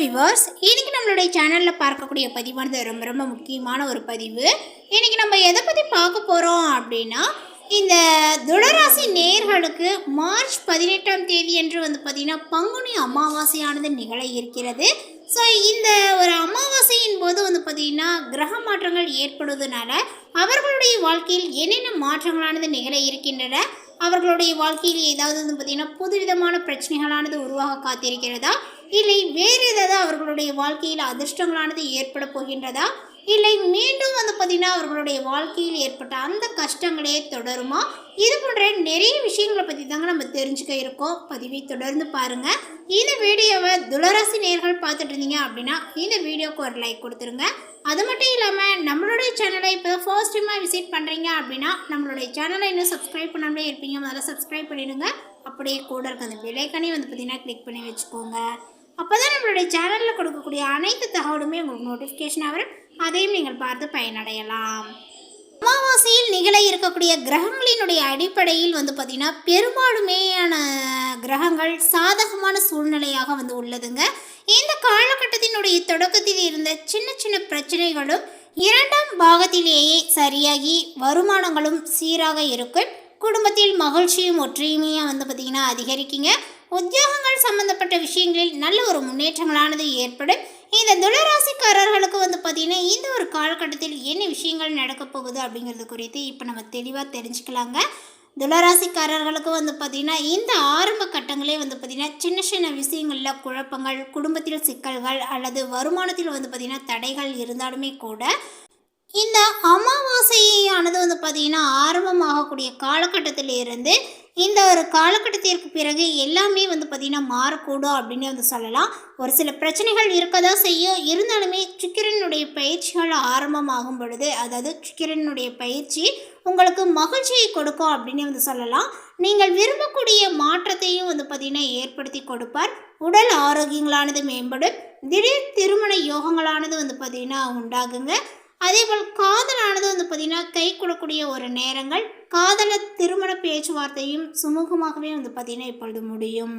Viewers, இன்னைக்கு நம்மளுடைய சேனலில் பார்க்கக்கூடிய பதிவானது ரொம்ப முக்கியமான ஒரு பதிவு. இன்னைக்கு நம்ம எதை பற்றி பார்க்க போகிறோம் அப்படின்னா, இந்த துளராசி நேயர்களுக்கு மார்ச் 18ஆம் தேதி என்று பார்த்திங்கன்னா பங்குனி அமாவாசையானது நிகழ இருக்கிறது. ஸோ இந்த ஒரு அமாவாசையின் போது பார்த்திங்கன்னா கிரக மாற்றங்கள் ஏற்படுவதனால அவர்களுடைய வாழ்க்கையில் என்னென்ன மாற்றங்களானது நிகழ இருக்கின்றன, அவர்களுடைய வாழ்க்கையில் ஏதாவது பார்த்திங்கன்னா புதுவிதமான பிரச்சனைகளானது உருவாக காத்திருக்கிறதா, இல்லை வேறு ஏதாவது அவர்களுடைய வாழ்க்கையில் அதிர்ஷ்டங்களானது ஏற்பட போகின்றதா, இல்லை மீண்டும் பார்த்திங்கன்னா அவர்களுடைய வாழ்க்கையில் ஏற்பட்ட அந்த கஷ்டங்களே தொடருமா, இது போன்ற நிறைய விஷயங்களை பற்றி தாங்க நம்ம தெரிஞ்சுக்க இருக்கோம். பதிவை தொடர்ந்து பாருங்கள். இந்த வீடியோவை துளராசி நேயர்கள் பார்த்துட்டு இருந்தீங்க அப்படின்னா இந்த வீடியோவுக்கு ஒரு லைக் கொடுத்துருங்க. அது மட்டும் இல்லாமல் நம்மளுடைய சேனலை இப்போ தான் ஃபர்ஸ்ட் டைமாக விசிட் பண்ணுறீங்க அப்படின்னா நம்மளுடைய சேனலை இன்னும் சப்ஸ்கிரைப் பண்ணாமலே இருப்பீங்க, முதல்ல சப்ஸ்கிரைப் பண்ணிவிடுங்க. அப்படியே கூட இருக்க அந்த பெல்லைக்கானே பார்த்திங்கன்னா கிளிக் பண்ணி வச்சுக்கோங்க. அப்போ தான் நம்மளுடைய சேனலில் கொடுக்கக்கூடிய அனைத்து தகவலுமே உங்களுக்கு நோட்டிஃபிகேஷன் வரும், அதையும் நீங்கள் பார்த்து பயனடையலாம். அமாவாசையில் நிகழ இருக்கக்கூடிய கிரகங்களினுடைய அடிப்படையில் பார்த்திங்கன்னா பெரும்பாலுமேயான கிரகங்கள் சாதகமான சூழ்நிலையாக உள்ளதுங்க. இந்த காலகட்டத்தினுடைய தொடக்கத்தில் இருந்த சின்ன சின்ன பிரச்சனைகளும் இரண்டாம் பாகத்திலேயே சரியாகி வருமானங்களும் சீராக இருக்கும். குடும்பத்தில் மகிழ்ச்சியும் ஒற்றுமையாக பார்த்திங்கன்னா அதிகரிக்குங்க. உத்தியோகங்கள் சம்பந்தப்பட்ட விஷயங்களில் நல்ல ஒரு முன்னேற்றங்களானது ஏற்படும். இந்த துளராசிக்காரர்களுக்கு பார்த்திங்கன்னா இந்த ஒரு காலகட்டத்தில் என்ன விஷயங்கள் நடக்க போகுது அப்படிங்கிறது குறித்து இப்போ நம்ம தெளிவாக தெரிஞ்சுக்கலாங்க. துளராசிக்காரர்களுக்கு பார்த்திங்கன்னா இந்த ஆரம்ப கட்டங்களே பார்த்திங்கன்னா சின்ன சின்ன விஷயங்களில் குழப்பங்கள், குடும்பத்தில் சிக்கல்கள் அல்லது வருமானத்தில் பார்த்திங்கன்னா தடைகள் இருந்தாலுமே கூட இந்த அமாவாசையானது பார்த்திங்கன்னா ஆரம்பமாகக்கூடிய காலகட்டத்தில் இருந்து இந்த ஒரு காலகட்டத்திற்கு பிறகு எல்லாமே பார்த்திங்கன்னா மாறக்கூடும் அப்படின்னு சொல்லலாம். ஒரு சில பிரச்சனைகள் இருக்க தான் செய்யும், இருந்தாலுமே சுக்கிரனுடைய பயிற்சிகள் ஆரம்பமாகும் பொழுது, அதாவது சுக்கிரனுடைய பயிற்சி உங்களுக்கு மகிழ்ச்சியை கொடுக்கும் அப்படின்னு சொல்லலாம். நீங்கள் விரும்பக்கூடிய மாற்றத்தையும் பார்த்திங்கன்னா ஏற்படுத்தி கொடுப்பார். உடல் ஆரோக்கியங்களானது மேம்படும். திடீர் திருமண யோகங்களானது பார்த்திங்கன்னா உண்டாகுங்க. அதேபோல் காதலானது பார்த்திங்கன்னா கை கொடுக்கக்கூடிய ஒரு நேரங்கள், காதல திருமண பேச்சுவார்த்தையும் சுமூகமாகவே பார்த்திங்கன்னா இப்பொழுது முடியும்.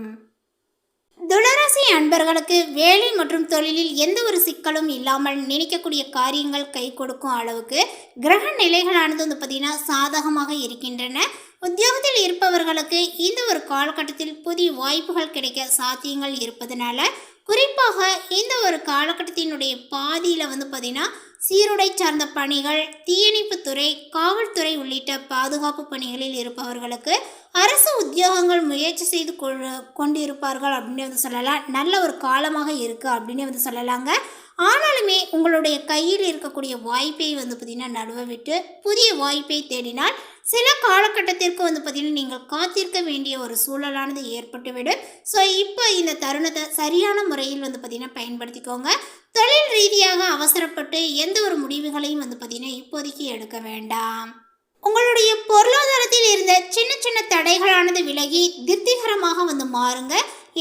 துளராசி அன்பர்களுக்கு வேலை மற்றும் தொழிலில் எந்த ஒரு சிக்கலும் இல்லாமல் நினைக்கக்கூடிய காரியங்கள் கை கொடுக்கும் அளவுக்கு கிரக நிலைகளானது பார்த்திங்கன்னா சாதகமாக இருக்கின்றன. உத்தியோகத்தில் இருப்பவர்களுக்கு இந்த ஒரு காலகட்டத்தில் புதிய வாய்ப்புகள் கிடைக்க சாத்தியங்கள் இருப்பதனால, குறிப்பாக இந்த ஒரு காலகட்டத்தினுடைய பாதியில் பார்த்திங்கன்னா சீருடை சார்ந்த பணிகள், தீயணைப்புத்துறை, காவல்துறை உள்ளிட்ட பாதுகாப்பு பணிகளில் இருப்பவர்களுக்கு அரசு உத்தியோகங்கள் முயற்சி செய்து கொண்டிருப்பார்கள் அப்படின்னு சொல்லலாம். நல்ல ஒரு காலமாக இருக்குது அப்படின்னு சொல்லலாங்க. ஆனாலுமே உங்களுடைய கையில் இருக்கக்கூடிய வாய்ப்பை பார்த்திங்கன்னா நடுவ விட்டு புதிய வாய்ப்பை தேடினால் சில காலகட்டத்திற்கு பார்த்திங்கன்னா நீங்கள் காத்திருக்க வேண்டிய ஒரு சூழலானது ஏற்பட்டுவிடும். ஸோ இப்போ இந்த தருணத்தை சரியான முறையில் பார்த்திங்கன்னா பயன்படுத்திக்கோங்க. தொழில் ரீதியாக அவசரப்பட்டு எந்த ஒரு முடிவுகளையும் பார்த்திங்கன்னா இப்போதைக்கு எடுக்க வேண்டாம். உங்களுடைய பொருளாதாரத்தில் இருந்த சின்ன சின்ன தடைகளானது விலகி திருப்திகரமாக மாறுங்க.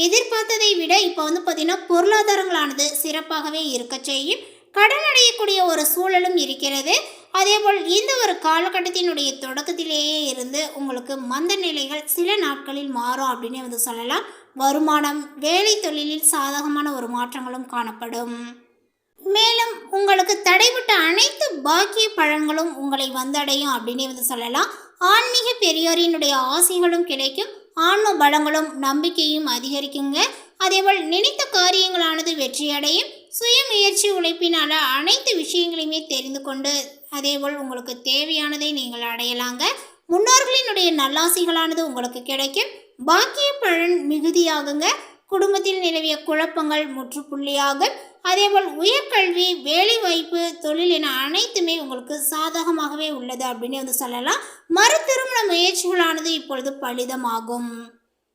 எதிர்பார்த்ததை விட இப்போ பார்த்திங்கன்னா பொருளாதாரங்களானது சிறப்பாகவே இருக்க செய்யும். கடன் அடையக்கூடிய ஒரு சூழலும் இருக்கிறது. அதேபோல் இந்த ஒரு காலகட்டத்தினுடைய தொடக்கத்திலேயே இருந்து உங்களுக்கு மந்த நிலைகள் சில நாட்களில் மாறும் அப்படின்னு சொல்லலாம். வருமானம், வேலை, தொழிலில் சாதகமான ஒரு மாற்றங்களும் காணப்படும். மேலும் உங்களுக்கு தடைபட்ட அனைத்து பாக்கிய பலன்களும் உங்களை வந்தடையும் அப்படின்னு சொல்லலாம். ஆன்மீக பெரியோரினுடைய ஆசைகளும் கிடைக்கும். ஆன்ம பலங்களும் நம்பிக்கையும் அதிகரிக்குங்க. அதேபோல் நினைத்த காரியங்களானது வெற்றியடையும். சுய முயற்சி உழைப்பினால் அனைத்து விஷயங்களையுமே தெரிந்து கொண்டு அதேபோல் உங்களுக்கு தேவையானதை நீங்கள் அடையலாங்க. முன்னோர்களினுடைய நல்லாசைகளானது உங்களுக்கு கிடைக்கும். பாக்கிய பலன் மிகுதியாகுங்க. குடும்பத்தில் நிலவிய குழப்பங்கள் முற்றுப்புள்ளியாகும். அதேபோல் உயர்கல்வி, வேலைவாய்ப்பு, தொழில் என அனைத்துமே உங்களுக்கு சாதகமாகவே உள்ளது அப்படின்னு சொல்லலாம். மறு திருமண முயற்சிகளானது இப்பொழுது பலிதமாகும்.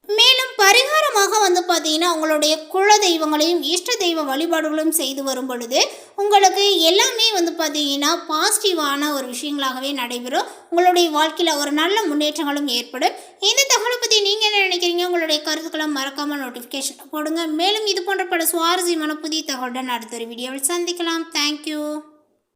மேலும் பரிகாரமாக பார்த்திங்கன்னா உங்களுடைய குல தெய்வங்களையும் இஷ்ட தெய்வ வழிபாடுகளும் செய்து வரும் பொழுது உங்களுக்கு எல்லாமே பார்த்திங்கன்னா பாசிட்டிவான ஒரு விஷயங்களாகவே நடைபெறும். உங்களுடைய வாழ்க்கையில் ஒரு நல்ல முன்னேற்றங்களும் ஏற்படும். இந்த தகவலை பற்றி நீங்கள் என்ன நினைக்கிறீங்க? உங்களுடைய கருத்துக்களை மறக்காமல் நோட்டிஃபிகேஷன் போடுங்க. மேலும் இது போன்ற பல சுவாரஸ்யமான புதிய தகவலுடன் அடுத்த ஒரு வீடியோவில் சந்திக்கலாம். தேங்க்யூ.